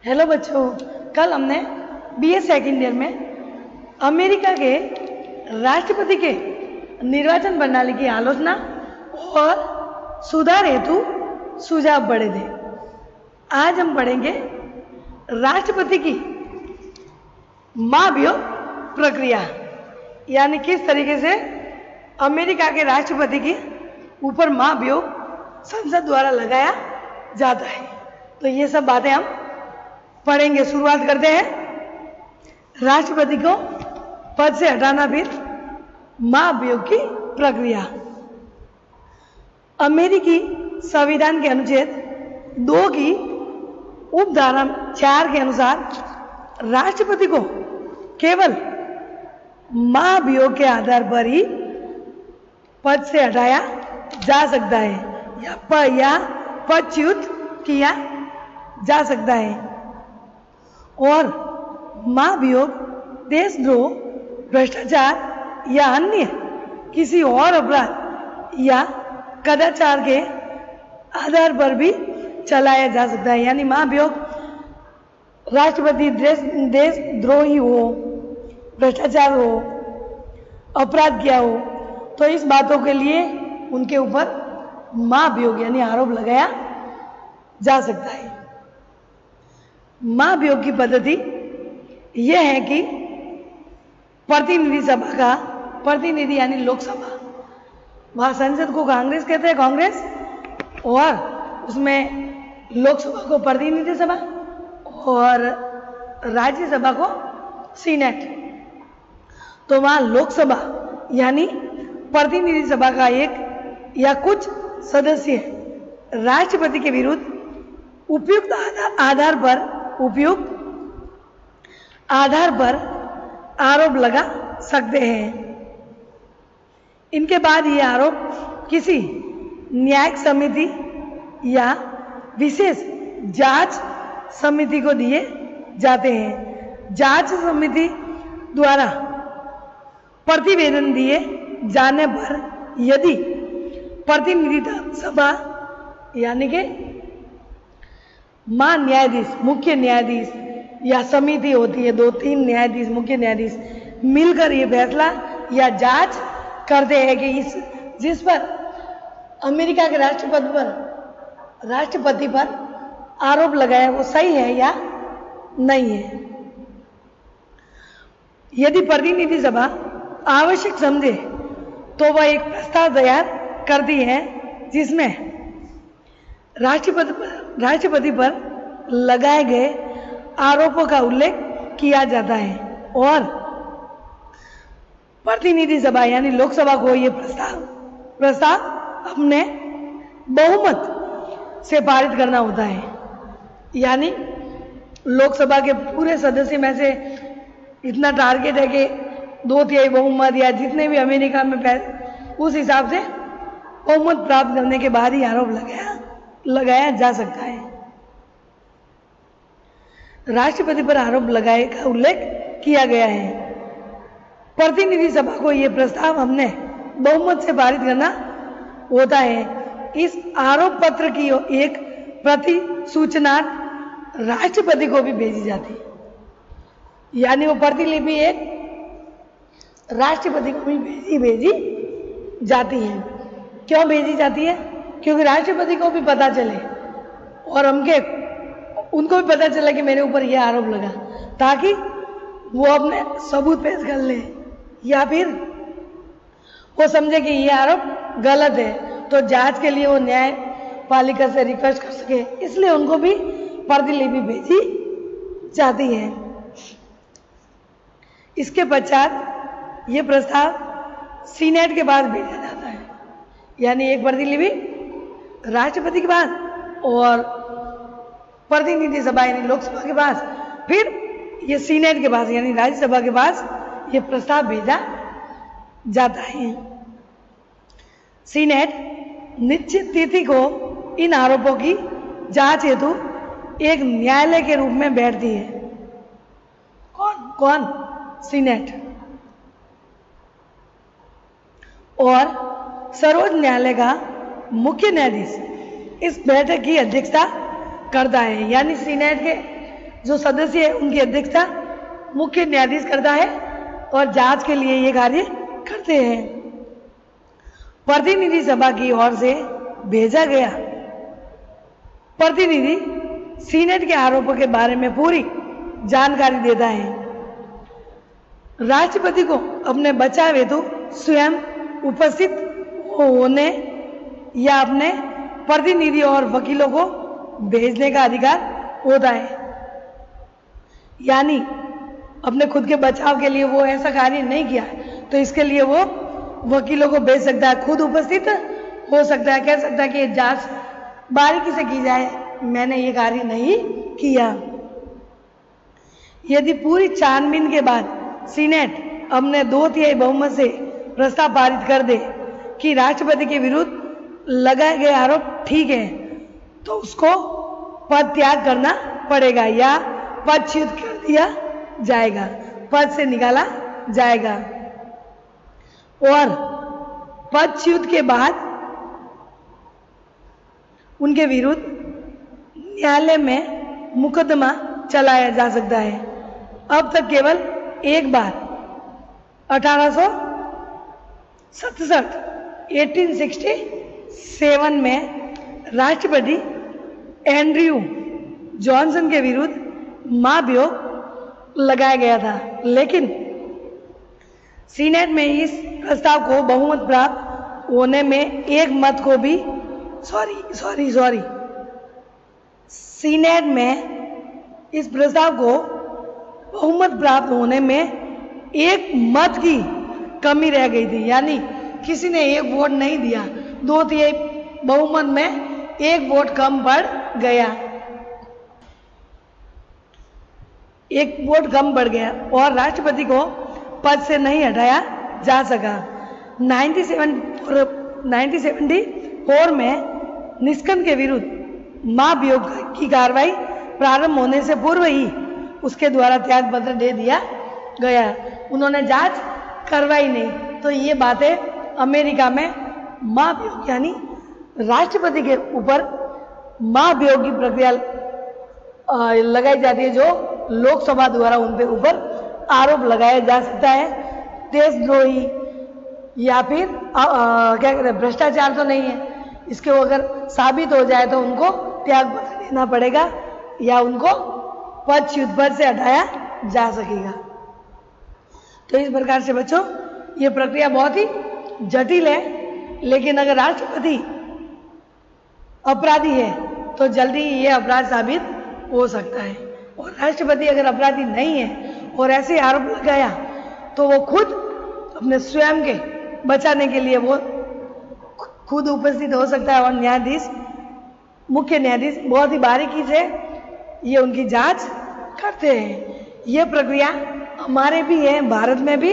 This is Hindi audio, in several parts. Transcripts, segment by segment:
हेलो बच्चों, कल हमने बीए सेकेंड ईयर में अमेरिका के राष्ट्रपति के निर्वाचन प्रणाली की आलोचना और सुधार हेतु सुझाव पढ़े थे। आज हम पढ़ेंगे राष्ट्रपति की महाभियोग प्रक्रिया, यानी किस तरीके से अमेरिका के राष्ट्रपति के ऊपर महाभियोग संसद द्वारा लगाया जाता है। तो ये सब बातें हम पढ़ेंगे। शुरुआत करते हैं। राष्ट्रपति को पद से हटाना, फिर महाभियोग की प्रक्रिया। अमेरिकी संविधान के अनुच्छेद 2 की उपधारा 4 के अनुसार राष्ट्रपति को केवल महाभियोग के आधार पर ही पद से हटाया जा सकता है या पदच्युत किया जा सकता है, और महाभियोग देशद्रोह, भ्रष्टाचार या अन्य किसी और अपराध या कदाचार के आधार पर भी चलाया जा सकता है। यानी महाभियोग राष्ट्रपति देशद्रोही हो, भ्रष्टाचार हो, अपराध किया हो, तो इस बातों के लिए उनके ऊपर महाभियोग यानी आरोप लगाया जा सकता है। महाभियोग की पद्धति यह है कि प्रतिनिधि सभा का प्रतिनिधि यानी लोकसभा, वहाँ संसद को कांग्रेस कहते हैं, कांग्रेस, और उसमें लोकसभा को प्रतिनिधि सभा और राज्यसभा को सीनेट। तो वहाँ लोकसभा यानी प्रतिनिधि सभा का एक या कुछ सदस्य राष्ट्रपति के विरुद्ध उपयुक्त आधार पर आरोप लगा सकते हैं। इनके बाद ये आरोप किसी न्यायिक समिति या विशेष जांच समिति को दिए जाते हैं। जांच समिति द्वारा प्रतिवेदन दिए जाने पर यदि प्रतिनिधि सभा यानी कि न्यायाधीश, मुख्य न्यायाधीश या समिति होती है, 2-3 न्यायाधीश, मुख्य न्यायाधीश मिलकर ये फैसला या जांच करते हैं कि जिस पर अमेरिका के राष्ट्रपति पर आरोप लगाया वो सही है या नहीं है। यदि प्रतिनिधि सभा आवश्यक समझे तो वह एक प्रस्ताव तैयार करती है जिसमें राष्ट्रपति पर लगाए गए आरोपों का उल्लेख किया जाता है, और प्रतिनिधि सभा यानी लोकसभा को ये प्रस्ताव अपने बहुमत से पारित करना होता है। यानी लोकसभा के पूरे सदस्य में से इतना टारगेट है कि 2/3 बहुमत या जितने भी अमेरिका में उस हिसाब से बहुमत प्राप्त करने के बाद ही आरोप लगाया जा सकता है। राष्ट्रपति पर आरोप लगाए का उल्लेख किया गया है। प्रतिनिधि सभा को यह प्रस्ताव हमने बहुमत से पारित करना होता है। इस आरोप पत्र की एक प्रति सूचना राष्ट्रपति को भी भेजी जाती है, यानी वो प्रतिलिपि एक राष्ट्रपति को भी भेजी जाती है। क्यों भेजी जाती है? क्योंकि राष्ट्रपति को भी पता चले और उनको भी पता चला कि मेरे ऊपर यह आरोप लगा, ताकि वो अपने सबूत पेश कर ले, या फिर वो समझे कि यह आरोप गलत है तो जांच के लिए वो न्यायपालिका से रिक्वेस्ट कर सके। इसलिए उनको भी प्रतिलिपि भेजी जाती है। इसके पश्चात ये प्रस्ताव सीनेट के पास भेजा जाता है, यानी एक प्रतिलिपि राष्ट्रपति के पास और प्रतिनिधि सभा यानी लोकसभा के पास, फिर ये सीनेट के पास यानी राज्यसभा के पास ये प्रस्ताव भेजा जाता है। सीनेट निश्चित तिथि को इन आरोपों की जांच हेतु एक न्यायालय के रूप में बैठती है। कौन? सीनेट। और सर्वोच्च न्यायालय का मुख्य न्यायाधीश इस बैठक की अध्यक्षता करता है। यानी सीनेट के जो सदस्य है उनकी अध्यक्षता मुख्य न्यायाधीश करता है और जांच के लिए ये कार्य करते हैं। प्रतिनिधि सभा की ओर से भेजा गया प्रतिनिधि सीनेट के आरोपों के बारे में पूरी जानकारी देता है। राष्ट्रपति को अपने बचाव हेतु स्वयं उपस्थित होने या अपने प्रतिनिधि और वकीलों को भेजने का अधिकार होता है। यानी अपने खुद के बचाव के लिए वो ऐसा कार्य नहीं किया तो इसके लिए वो वकीलों को भेज सकता है, खुद उपस्थित हो सकता है, कह सकता है कि जांच बारीकी से की जाए, मैंने ये कार्य नहीं किया। यदि पूरी छानबीन के बाद सीनेट अपने 2/3 बहुमत से प्रस्ताव पारित कर दे कि राष्ट्रपति के विरुद्ध लगाए गए आरोप ठीक है, तो उसको पद त्याग करना पड़ेगा या पदच्युत कर दिया जाएगा, पद से निकाला जाएगा। और पदच्युत के बाद उनके विरुद्ध न्यायालय में मुकदमा चलाया जा सकता है। अब तक केवल एक बार 1867 में राष्ट्रपति एंड्रयू जॉनसन के विरुद्ध महाभियोग लगाया गया था, लेकिन सीनेट में इस प्रस्ताव को बहुमत प्राप्त होने में एक मत को भी सीनेट में इस प्रस्ताव को बहुमत प्राप्त होने में एक मत की कमी रह गई थी, यानी किसी ने एक वोट नहीं दिया, 2/3 बहुमत में एक वोट कम पड़ गया, एक वोट कम बढ़ गया और राष्ट्रपति को पद से नहीं हटाया जा सका। 1974 में निष्कन के विरुद्ध महाभियोग की कार्रवाई प्रारंभ होने से पूर्व ही उसके द्वारा त्याग पत्र दे दिया गया। उन्होंने जांच करवाई नहीं, तो ये बातें अमेरिका में महाभियोग यानी राष्ट्रपति के ऊपर महाभियोग की प्रक्रिया लगाई जाती है, जो लोकसभा द्वारा उन पे ऊपर आरोप लगाया जा सकता है, देशद्रोही या फिर क्या कहते हैं, भ्रष्टाचार तो नहीं है, इसके अगर साबित हो जाए तो उनको त्याग पत्र देना पड़ेगा या उनको पदच्युत पद से हटाया जा सकेगा। तो इस प्रकार से बच्चों ये प्रक्रिया बहुत ही जटिल है, लेकिन अगर राष्ट्रपति अपराधी है तो जल्दी ये अपराध साबित हो सकता है, और राष्ट्रपति अगर अपराधी नहीं है और ऐसे आरोप लगाया तो वो खुद अपने स्वयं के बचाने के लिए वो खुद उपस्थित हो सकता है, और न्यायाधीश मुख्य न्यायाधीश बहुत ही बारीकी से ये उनकी जांच करते हैं। ये प्रक्रिया हमारे भी है, भारत में भी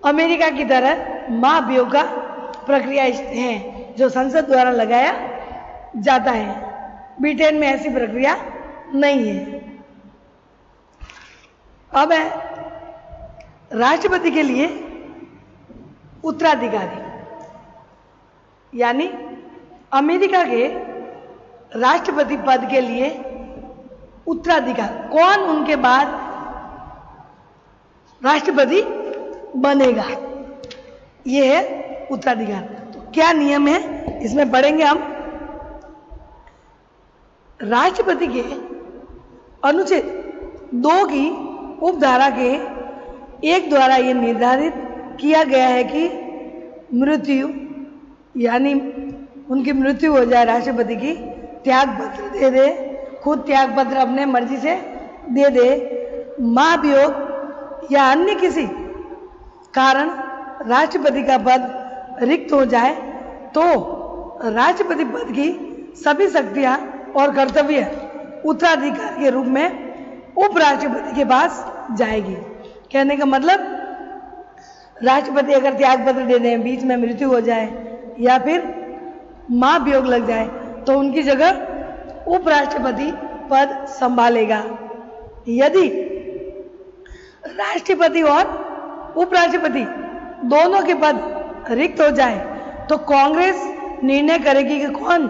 अमेरिका की तरह महाभियोग का प्रक्रिया है जो संसद द्वारा लगाया जाता है। ब्रिटेन में ऐसी प्रक्रिया नहीं है। अब है राष्ट्रपति के लिए उत्तराधिकारी, यानी अमेरिका के राष्ट्रपति पद के लिए उत्तराधिकारी, कौन उनके बाद राष्ट्रपति बनेगा, ये है उत्तराधिकारी। तो क्या नियम है इसमें पढ़ेंगे हम। राष्ट्रपति के अनुच्छेद 2 की उपधारा के 1 द्वारा ये निर्धारित किया गया है कि मृत्यु यानी उनकी मृत्यु हो जाए राष्ट्रपति की, त्याग पत्र दे दे, खुद त्याग पत्र अपने मर्जी से दे दे, महाभियोग या अन्य किसी कारण राष्ट्रपति का पद रिक्त हो जाए तो राष्ट्रपति पद की सभी शक्तियां और कर्तव्य उत्तराधिकारी के रूप में उपराष्ट्रपति के पास जाएगी। कहने का मतलब राष्ट्रपति अगर त्याग पत्र दे दें, बीच में मृत्यु हो जाए या फिर महाभियोग लग जाए तो उनकी जगह उपराष्ट्रपति पद संभालेगा। यदि राष्ट्रपति और उपराष्ट्रपति दोनों के पद रिक्त हो जाए तो कांग्रेस निर्णय करेगी कि कौन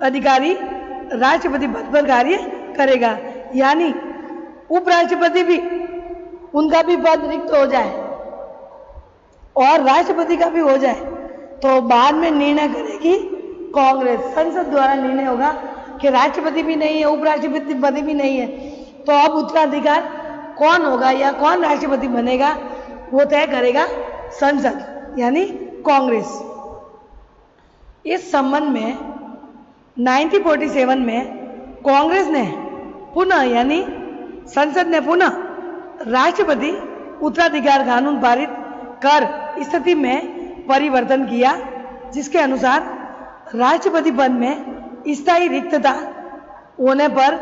अधिकारी राष्ट्रपति पद पर कार्य करेगा, यानी उपराष्ट्रपति भी, उनका भी पद रिक्त हो जाए और राष्ट्रपति का भी हो जाए तो बाद में निर्णय करेगी कांग्रेस। संसद द्वारा निर्णय होगा कि राष्ट्रपति भी नहीं है, उपराष्ट्रपति पद भी नहीं है, तो अब उत्तराधिकार कौन होगा या कौन राष्ट्रपति बनेगा वो तय करेगा संसद यानी कांग्रेस। इस संबंध में 1947 में कांग्रेस ने पुनः यानी संसद ने पुनः राष्ट्रपति उत्तराधिकार कानून पारित कर स्थिति में परिवर्तन किया, जिसके अनुसार राष्ट्रपति पद में स्थायी रिक्तता होने पर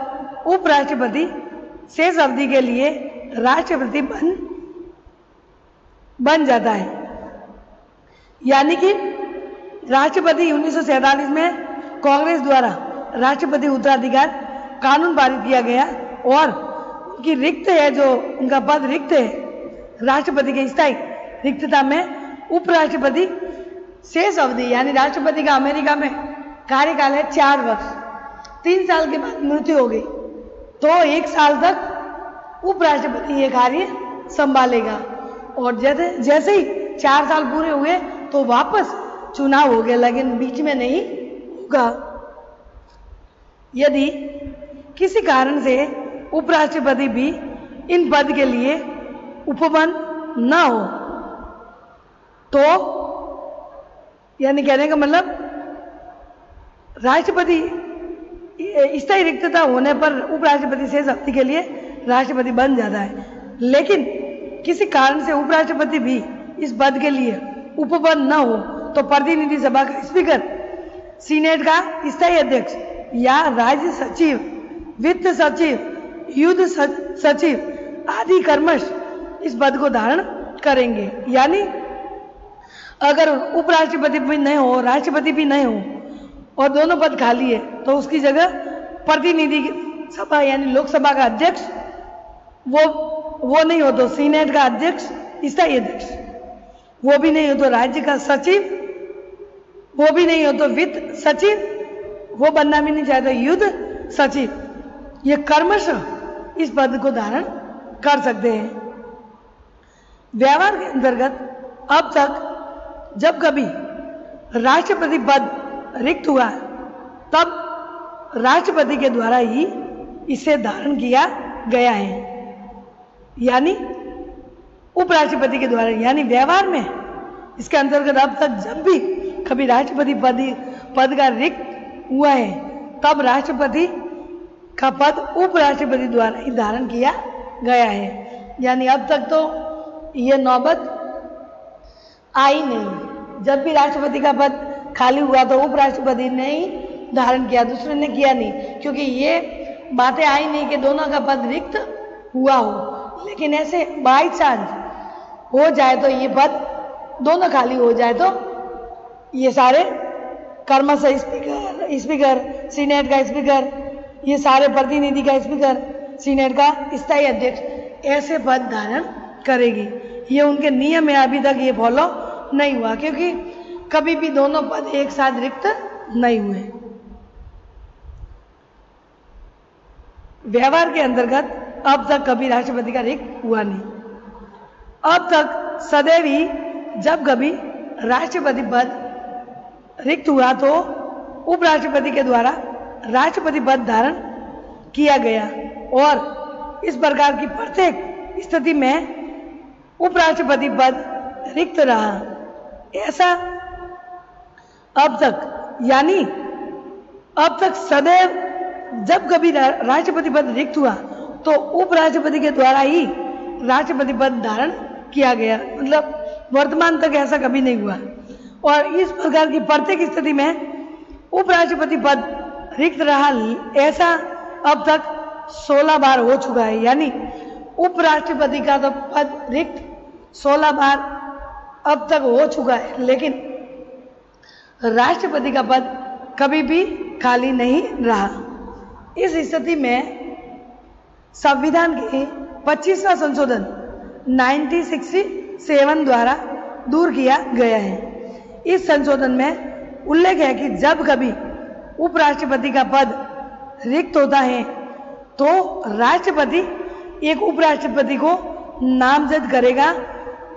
उपराष्ट्रपति शेष अवधि के लिए राष्ट्रपति बन जाता है। यानी कि राष्ट्रपति 1947 में कांग्रेस द्वारा राष्ट्रपति उत्तराधिकार कानून पारित किया गया और उनकी रिक्त है, जो उनका पद रिक्त है राष्ट्रपति के स्थायी रिक्तता में उपराष्ट्रपति शेष अवधि यानी राष्ट्रपति का अमेरिका में कार्यकाल है 4 वर्ष, 3 साल के बाद मृत्यु हो गई तो 1 साल तक उपराष्ट्रपति ये कार्य संभालेगा और जैसे ही 4 साल पूरे हुए तो वापस चुनाव हो गया, लेकिन बीच में नहीं होगा। यदि किसी कारण से उपराष्ट्रपति भी इन पद के लिए उपबंध न हो तो यानी कहने का मतलब राष्ट्रपति स्थायी रिक्तता होने पर उपराष्ट्रपति शेष अवधि के लिए राष्ट्रपति बन जाता है, लेकिन किसी कारण से उपराष्ट्रपति भी इस पद के लिए उपबंध न हो तो प्रतिनिधि सभा का स्पीकर, सीनेट का स्थायी अध्यक्ष या राज्य सचिव, वित्त सचिव, युद्ध सचिव आदि कर्मश इस पद को धारण करेंगे। यानी अगर उपराष्ट्रपति भी नहीं हो, राष्ट्रपति भी नहीं हो और दोनों पद खाली है तो उसकी जगह प्रतिनिधि सभा यानी लोकसभा का अध्यक्ष वो नहीं हो तो सीनेट का अध्यक्ष, स्थायी अध्यक्ष, वो भी नहीं हो तो राज्य का सचिव, वो भी नहीं हो तो वित्त सचिव, वो बनना भी नहीं चाहे तो युद्ध सचिव, ये कर्मशः इस पद को धारण कर सकते हैं। व्यवहार के अंतर्गत अब तक जब कभी राष्ट्रपति पद रिक्त हुआ तब राष्ट्रपति के द्वारा ही इसे धारण किया गया है, यानी उपराष्ट्रपति के द्वारा। यानी व्यवहार में इसके अंतर्गत अब तक जब भी कभी राष्ट्रपति पद का रिक्त हुआ है तब राष्ट्रपति का पद उपराष्ट्रपति द्वारा ही धारण किया गया है। यानी अब तक तो ये नौबत आई नहीं, जब भी राष्ट्रपति का पद खाली हुआ तो उपराष्ट्रपति ने ही धारण किया, दूसरे ने किया नहीं, क्योंकि ये बातें आई नहीं कि दोनों का पद रिक्त हुआ हो। लेकिन ऐसे बाई चांस हो जाए तो ये पद दोनों खाली हो जाए तो ये सारे कर्मशः स्पीकर, सीनेट का स्पीकर, ये सारे प्रतिनिधि का स्पीकर, सीनेट का स्थायी अध्यक्ष ऐसे पद धारण करेगी। ये उनके नियम है, अभी तक ये फॉलो नहीं हुआ क्योंकि कभी भी दोनों पद एक साथ रिक्त नहीं हुए। व्यवहार के अंतर्गत अब तक कभी राष्ट्रपति का रिक्त हुआ नहीं। अब तक सदैव ही जब कभी राष्ट्रपति पद रिक्त हुआ तो उपराष्ट्रपति के द्वारा राष्ट्रपति पद धारण किया गया और इस प्रकार की प्रत्येक स्थिति में उपराष्ट्रपति पद रिक्त रहा। ऐसा अब तक, यानी अब तक सदैव जब कभी राष्ट्रपति पद रिक्त हुआ तो उपराष्ट्रपति के द्वारा ही राष्ट्रपति पद धारण किया गया, मतलब वर्तमान तक ऐसा कभी नहीं हुआ। और इस प्रकार की प्रत्येक स्थिति में उपराष्ट्रपति पद रिक्त रहा, ऐसा अब तक 16 बार हो चुका है। यानी उपराष्ट्रपति का तो पद रिक्त 16 बार अब तक हो चुका है, लेकिन राष्ट्रपति का पद कभी भी खाली नहीं रहा। इस स्थिति में संविधान के 25वां संशोधन 1967 द्वारा दूर किया गया है। इस संशोधन में उल्लेख है कि जब कभी उपराष्ट्रपति का पद रिक्त होता है तो राष्ट्रपति एक उपराष्ट्रपति को नामजद करेगा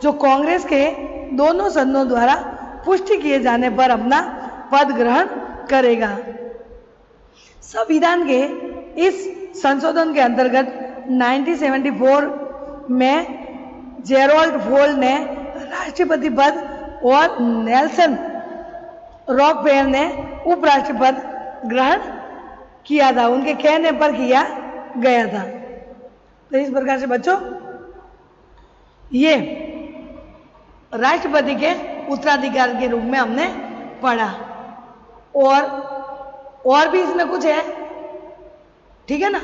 जो कांग्रेस के दोनों सदनों द्वारा पुष्टि किए जाने पर अपना पद ग्रहण करेगा। संविधान के इस संशोधन के अंतर्गत 1974 में जेरोल्ड फोल्ड ने राष्ट्रपति पद और नेल्सन रॉकफेलर ने उपराष्ट्रपति ग्रहण किया था, उनके कहने पर किया गया था। तो इस प्रकार से बच्चों ये राष्ट्रपति के उत्तराधिकारी के रूप में हमने पढ़ा। और भी इसमें कुछ है, ठीक है ना।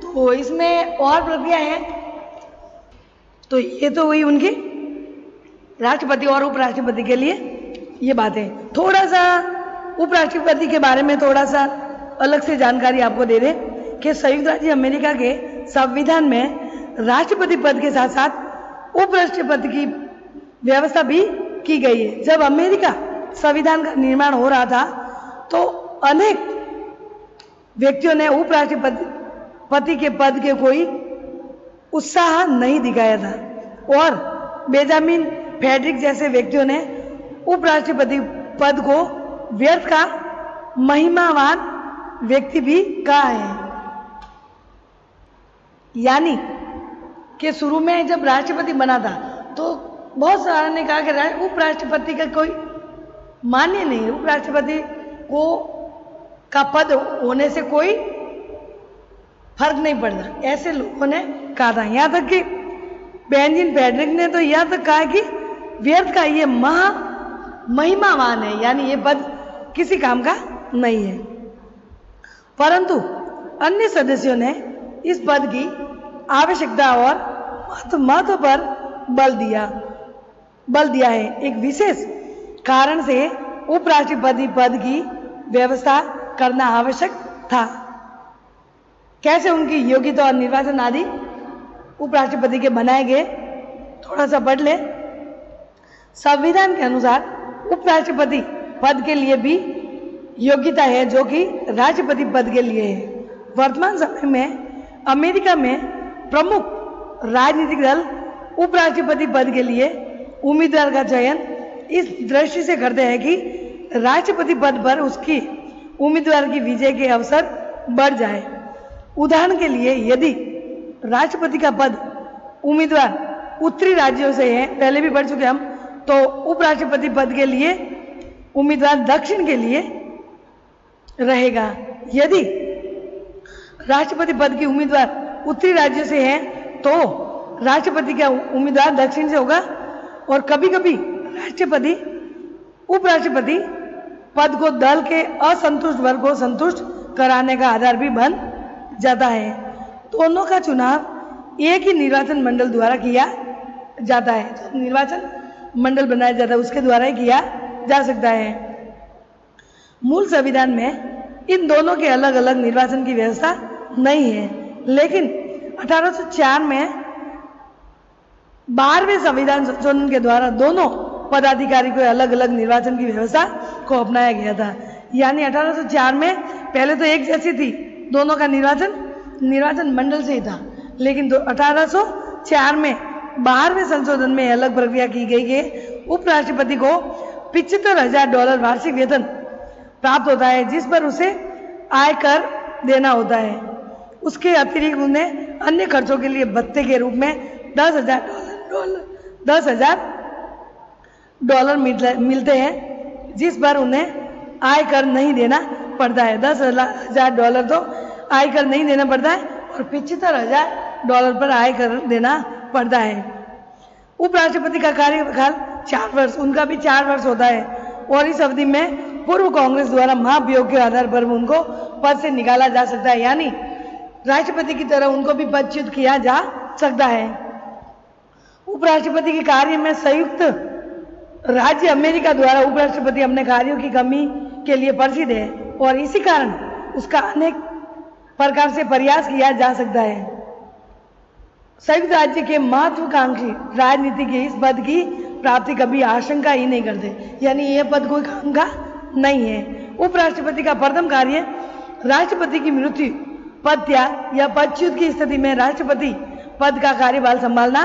तो इसमें और प्रक्रिया है। तो ये तो हुई उनकी राष्ट्रपति और उपराष्ट्रपति के लिए ये बातें। थोड़ा सा उपराष्ट्रपति के बारे में थोड़ा सा अलग से जानकारी आपको दे दें कि संयुक्त राज्य अमेरिका के संविधान में राष्ट्रपति पद के साथ साथ उपराष्ट्रपति की व्यवस्था भी की गई है। जब अमेरिका संविधान का निर्माण हो रहा था तो अनेक व्यक्तियों ने उपराष्ट्रपति के पद के कोई उत्साह नहीं दिखाया था और बेंजामिन फ्रेडरिक जैसे व्यक्तियों ने उपराष्ट्रपति पद को व्यर्थ का महिमावान व्यक्ति भी कहा है। यानी कि शुरू में जब राष्ट्रपति बना था तो बहुत सारे ने कहा कि उपराष्ट्रपति का कोई मान्य नहीं, उपराष्ट्रपति को का पद होने से कोई फर्क नहीं पड़ता, ऐसे लोगों ने कहा था। यहाँ तक कि बेंजामिन फ्रेडरिक ने तो यहाँ तक कहा कि व्यर्थ का ये महिमावान है, यानी ये पद किसी काम का नहीं है। परंतु अन्य सदस्यों ने इस पद की आवश्यकता और महत्व पर बल दिया है। एक विशेष कारण से उपराष्ट्रपति पद की व्यवस्था करना आवश्यक था। कैसे उनकी योग्यता और निर्वाचन आदि उपराष्ट्रपति के बनाए गए, थोड़ा सा पढ़ ले। संविधान के अनुसार उपराष्ट्रपति पद के लिए भी योग्यता है जो कि राष्ट्रपति पद के लिए है। वर्तमान समय में अमेरिका में प्रमुख राजनीतिक दल उपराष्ट्रपति पद के लिए उम्मीदवार का चयन इस दृष्टि से करते हैं कि राष्ट्रपति पद पर उसकी उम्मीदवार की विजय के अवसर बढ़ जाए। उदाहरण के लिए यदि राष्ट्रपति का पद उम्मीदवार उत्तरी राज्यों से है, पहले भी पढ़ चुके हम, तो उपराष्ट्रपति पद के लिए उम्मीदवार दक्षिण के लिए रहेगा। यदि राष्ट्रपति पद की उम्मीदवार उत्तरी राज्यों से है तो राष्ट्रपति का उम्मीदवार दक्षिण से होगा। और कभी कभी राष्ट्रपति उपराष्ट्रपति पद को दल के असंतुष्ट वर्ग को संतुष्ट कराने का आधार भी बन जाता है। दोनों का चुनाव एक ही निर्वाचन मंडल द्वारा किया जाता है, तो निर्वाचन मंडल बनाया जाता है उसके द्वारा ही किया जा सकता है। मूल संविधान में इन दोनों के अलग अलग निर्वाचन की व्यवस्था नहीं है, लेकिन 1804 में 12वें संविधान संशोधन के द्वारा दोनों पदाधिकारी को अलग अलग निर्वाचन की व्यवस्था को अपनाया गया था। यानी 1804 में पहले तो एक जैसी थी, दोनों का निर्वाचन मंडल से ही था, लेकिन 1804 में 12वें संशोधन में अलग प्रक्रिया की गई कि उपराष्ट्रपति को $75,000 वार्षिक वेतन प्राप्त होता है, जिस पर उसे आयकर देना होता है। उसके अतिरिक्त उन्हें अन्य खर्चों के लिए भत्ते के रूप में $10,000 मिलते हैं, जिस पर उन्हें आयकर नहीं देना पड़ता है। $10,000 तो आयकर नहीं देना पड़ता है और $75,000 पर आयकर देना पड़ता है। उपराष्ट्रपति का कार्यकाल 4 वर्ष, उनका भी 4 वर्ष होता है और इस अवधि में पूर्व कांग्रेस द्वारा महाभियोग के आधार पर उनको पद से निकाला जा सकता है, यानी राष्ट्रपति की तरह उनको भी पदच्युत किया जा सकता है। उपराष्ट्रपति के कार्य में संयुक्त राज्य अमेरिका द्वारा उपराष्ट्रपति अपने कार्यों की कमी के लिए प्रसिद्ध है और इसी कारण उसका अनेक प्रकार से प्रयास किया जा सकता है। संयुक्त राज्य के महत्वाकांक्षी राजनीति के इस पद की प्राप्ति कभी आशंका ही नहीं करते, यानी यह पद कोई काम का नहीं है। उपराष्ट्रपति का प्रथम कार्य राष्ट्रपति की मृत्यु, पद त्याग या पदच्युत की स्थिति में राष्ट्रपति पद का कार्यभार संभालना,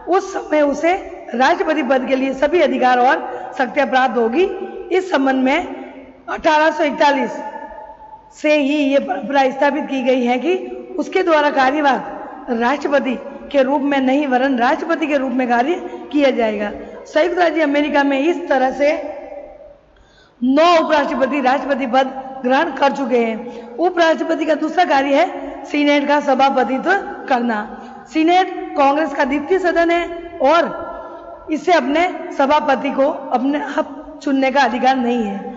उस समय उसे राष्ट्रपति पद के लिए सभी अधिकार और शक्तियां प्राप्त होगी। इस संबंध में 1841 से ही ये परंपरा स्थापित की गई है कि उसके द्वारा कार्यभार राष्ट्रपति के रूप में नहीं वरन राष्ट्रपति के रूप में कार्य किया जाएगा। संयुक्त राज्य अमेरिका में इस तरह से 9 उपराष्ट्रपति राष्ट्रपति पद ग्रहण कर चुके हैं। उपराष्ट्रपति का दूसरा कार्य है सीनेट का सभापतित्व करना। सीनेट कांग्रेस का द्वितीय सदन है और इसे अपने सभापति को अपने आप चुनने का अधिकार नहीं है।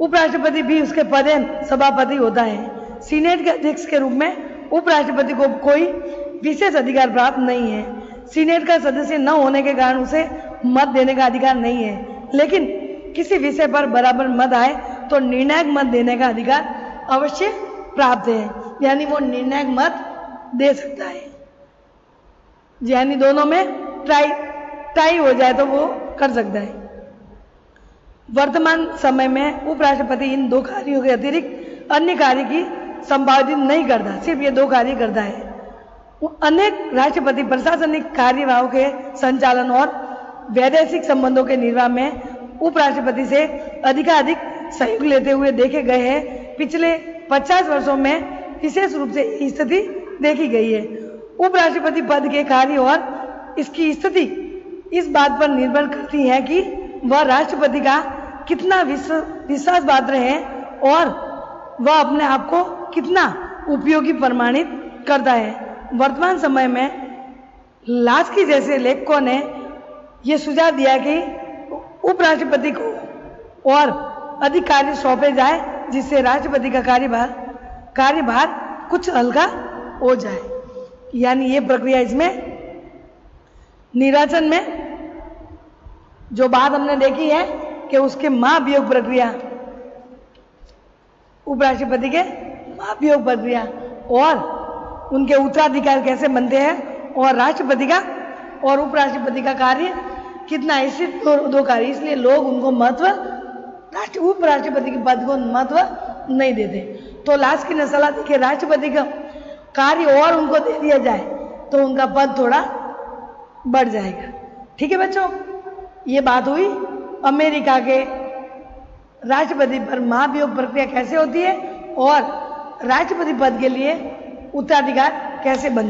उपराष्ट्रपति भी उसके पदेन सभापति होता है। सीनेट के अध्यक्ष के रूप में उपराष्ट्रपति को कोई विशेष अधिकार प्राप्त नहीं है। सीनेट का सदस्य न होने के कारण उसे मत देने का अधिकार नहीं है, लेकिन किसी विषय पर बराबर मत आए तो निर्णायक मत देने का अधिकार अवश्य प्राप्त है, यानी वो निर्णायक मत दे सकता है। यानी दोनों में टाई हो जाए तो वो कर सकता है। वर्तमान समय में उपराष्ट्रपति इन 2 कार्यों के अतिरिक्त अन्य कार्य की संपादित नहीं करता, सिर्फ ये 2 कार्य करता है। अनेक राष्ट्रपति प्रशासनिक कार्यवाहों के संचालन और वैदेशिक संबंधों के निर्वाह में उपराष्ट्रपति से अधिकाधिक सहयोग लेते हुए देखे गए हैं। पिछले 50 वर्षों में विशेष रूप से स्थिति देखी गई है। उपराष्ट्रपति पद के कार्य और इसकी स्थिति इस बात पर निर्भर करती है कि वह राष्ट्रपति का कितना विश्वास पात्र है और वह अपने आप को कितना उपयोगी प्रमाणित करता है। वर्तमान समय में लास्की जैसे लेखकों ने यह सुझाव दिया कि उपराष्ट्रपति को और अधिक कार्य सौंपे जाए, जिससे राष्ट्रपति का कार्यभार कुछ हल्का हो जाए। यानी ये प्रक्रिया इसमें निर्वाचन में जो बात हमने देखी है कि उसके महाभियोग प्रक्रिया, उपराष्ट्रपति के महाभियोग प्रक्रिया और उनके उत्तराधिकार कैसे बनते हैं और राष्ट्रपति का और उपराष्ट्रपति का कार्य कितना, ऐसे 2 कार्य, इसलिए लोग उनको महत्व उपराष्ट्रपति के पद को महत्व नहीं देते। तो लास्की ने सलाह दी कि राष्ट्रपति का कार्य और उनको दे दिया जाए तो उनका पद थोड़ा बढ़ जाएगा। ठीक है बच्चों, ये बात हुई अमेरिका के राष्ट्रपति पर महाभियोग प्रक्रिया कैसे होती है और राष्ट्रपति पद के लिए उत्तराधिकार कैसे बनता है।